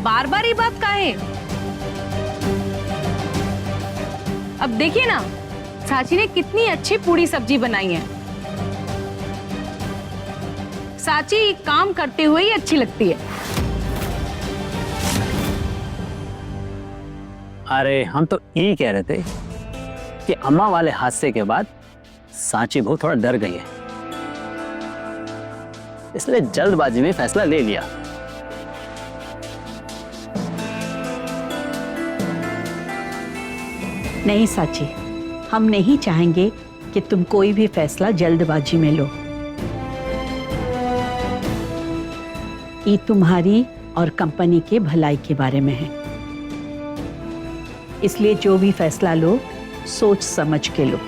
बार बार ये बात काहे? अब देखिए ना, साची ने कितनी अच्छी पूरी सब्जी बनाई है। साची काम करते हुए ही अच्छी लगती है। अरे हम तो यही कह रहे थे कि अम्मा वाले हादसे के बाद सांची बहू थोड़ा डर गई है, इसलिए जल्दबाजी में फैसला ले लिया। नहीं साची, हम नहीं चाहेंगे कि तुम कोई भी फैसला जल्दबाजी में लो। ये तुम्हारी और कंपनी के भलाई के बारे में है, इसलिए जो भी फैसला लो सोच समझ के लो।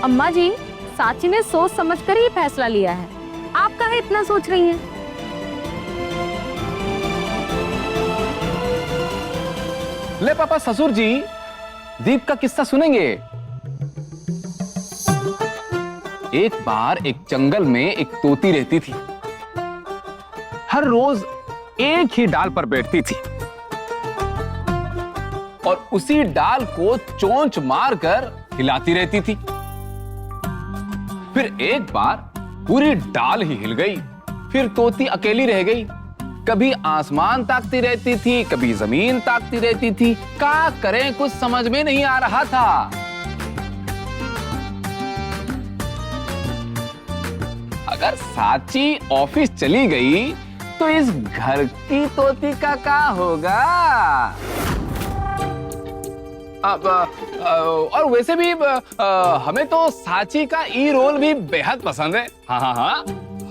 अम्मा जी, साची ने सोच समझकर ही फैसला लिया है, आप काहे इतना सोच रही हैं? ले पापा, ससुर जी दीप का किस्सा सुनेंगे। एक बार एक जंगल में एक तोती रहती थी। हर रोज एक ही डाल पर बैठती थी और उसी डाल को चोंच मारकर हिलाती रहती थी। फिर एक बार पूरी डाल ही हिल गई। फिर तोती अकेली रह गई। कभी आसमान ताकती रहती थी, कभी जमीन ताकती रहती थी। क्या करें, कुछ समझ में नहीं आ रहा था। अगर साची ऑफिस चली गई तो इस घर की तोती का क्या होगा? और वैसे भी हमें तो साची का ई रोल भी बेहद पसंद है। हाँ हाँ हाँ,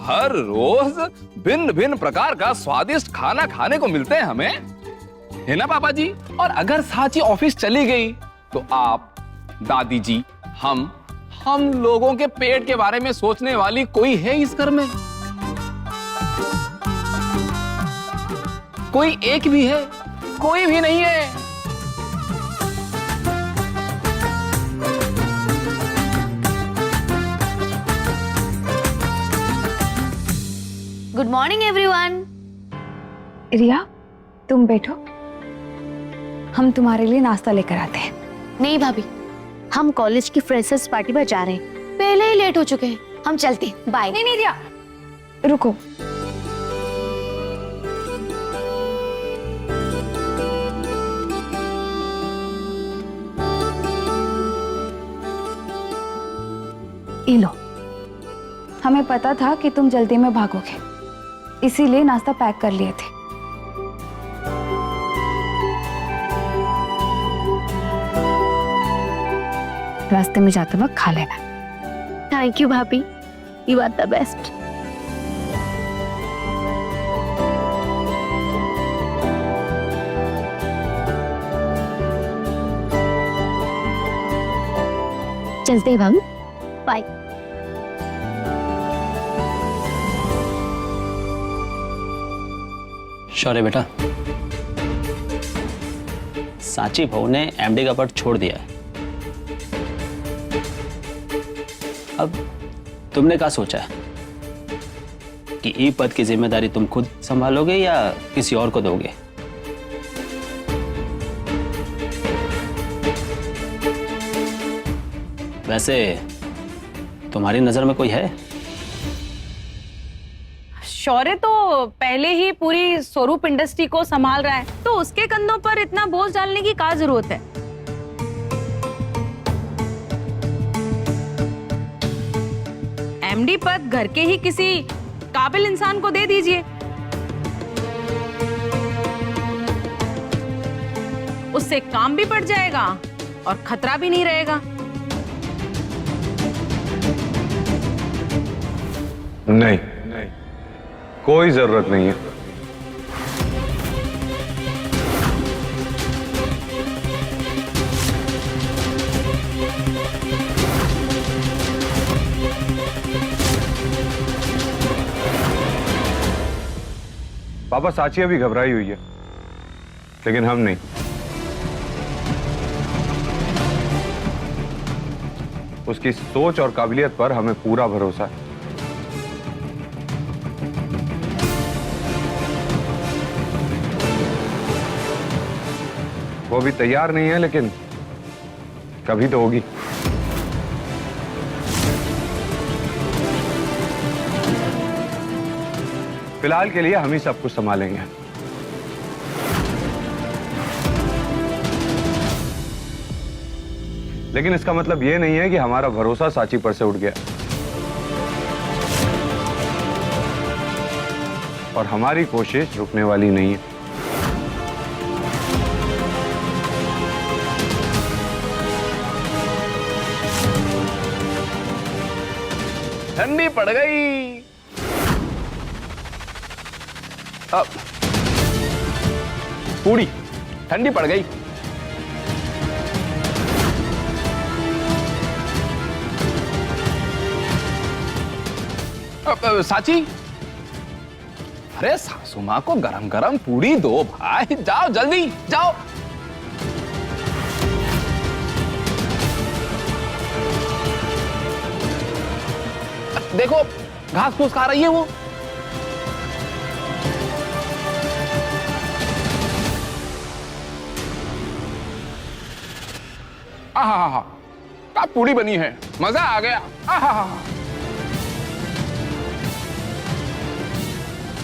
हर रोज भिन्न भिन्न प्रकार का स्वादिष्ट खाना खाने को मिलते हैं हमें, है ना पापा जी? और अगर साची ऑफिस चली गई तो आप, दादी जी, हम लोगों के पेट के बारे में सोचने वाली कोई है इस घर में? कोई एक भी है? कोई भी नहीं है। Good morning everyone. रिया, तुम बैठो, हम तुम्हारे लिए नाश्ता लेकर आते हैं। नहीं भाभी, हम कॉलेज की फ्रेशर्स पार्टी पर जा रहे हैं, पहले ही लेट हो चुके हैं, हम चलते हैं, बाय। नहीं नहीं रिया, रुको। ये लो, हमें पता था कि तुम जल्दी में भागोगे, इसीलिए नाश्ता पैक कर लिए थे। रास्ते में जाते वक्त खा लेना। थैंक यू भाभी, यू आर द बेस्ट। चलते हैं भाभी, बाय। शौर्य बेटा, सांची बहू ने एमडी का पद छोड़ दिया है। अब तुमने क्या सोचा है कि ई पद की जिम्मेदारी तुम खुद संभालोगे या किसी और को दोगे? वैसे तुम्हारी नजर में कोई है? शौर्य तो पहले ही पूरी स्वरूप इंडस्ट्री को संभाल रहा है, तो उसके कंधों पर इतना बोझ डालने की क्या जरूरत है? एमडी पद घर के ही किसी काबिल इंसान को दे दीजिए, उससे काम भी बढ़ जाएगा और खतरा भी नहीं रहेगा। नहीं, कोई जरूरत नहीं है। पापा, साची अभी घबराई हुई है, लेकिन हम नहीं। उसकी सोच और काबिलियत पर हमें पूरा भरोसा है। वो अभी तैयार नहीं है, लेकिन कभी तो होगी। फिलहाल के लिए हम ही सब कुछ संभालेंगे। लेकिन इसका मतलब ये नहीं है कि हमारा भरोसा साची पर से उठ गया और हमारी कोशिश रुकने वाली नहीं है। ठंडी पड़ गई। अब पूरी ठंडी पड़ गई। साची, अरे सासू माँ को गरम गरम पूरी दो भाई, जाओ जल्दी जाओ। देखो घास फूस खा रही है वो। आहा, क्या पूरी बनी है, मजा आ गया। आहा,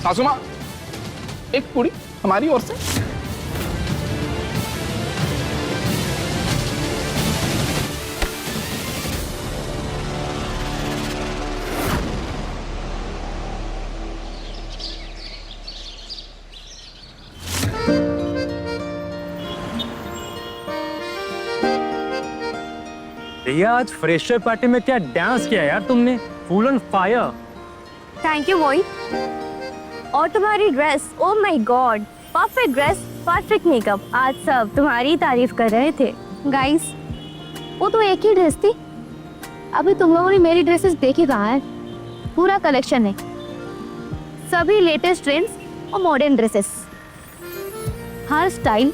सासू माँ एक पूरी हमारी ओर से। भैया आज फ्रेशर पार्टी में क्या डांस किया यार तुमने, full on fire. Thank you Mohit. और तुम्हारी dress, oh my god, perfect dress, perfect makeup. आज सब तुम्हारी तारीफ कर रहे थे। गाइस, वो तो एक ही ड्रेस थी। अभी तुम लोगों ने मेरी ड्रेसेस देखी कहाँ है? पूरा कलेक्शन है, सभी लेटेस्ट ट्रेंड्स और मॉडर्न ड्रेसेस। हर स्टाइल,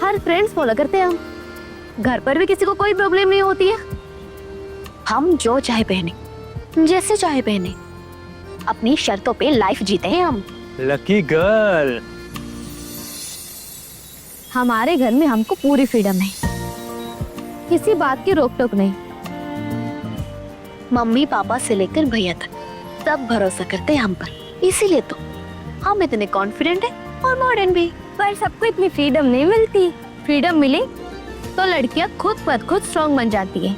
हर ट्रेंड्स फॉलो करते हैं हम। घर पर भी किसी को कोई प्रॉब्लम नहीं होती है। हम जो चाहे पहने, जैसे चाहे पहने, अपनी शर्तों पे लाइफ जीते हैं हम। Lucky girl. हमारे घर में हमको पूरी फ्रीडम है, किसी बात की रोक टोक नहीं। मम्मी पापा से लेकर भैया तक सब भरोसा करते हैं हम पर, इसीलिए तो हम इतने कॉन्फिडेंट हैं और मॉडर्न भी। पर सबको इतनी फ्रीडम नहीं मिलती। फ्रीडम मिले तो लड़कियां खुद पर खुद स्ट्रॉन्ग बन जाती है।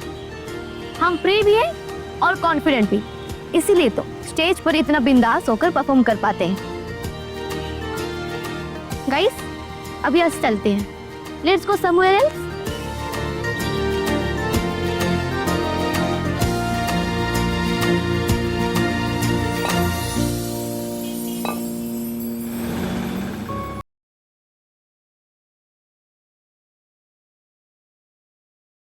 हम फ्री भी हैं और कॉन्फिडेंट भी, इसीलिए तो स्टेज पर इतना बिंदास होकर परफॉर्म कर पाते हैं। गाइस, अभी आज चलते हैं। Let's go somewhere else.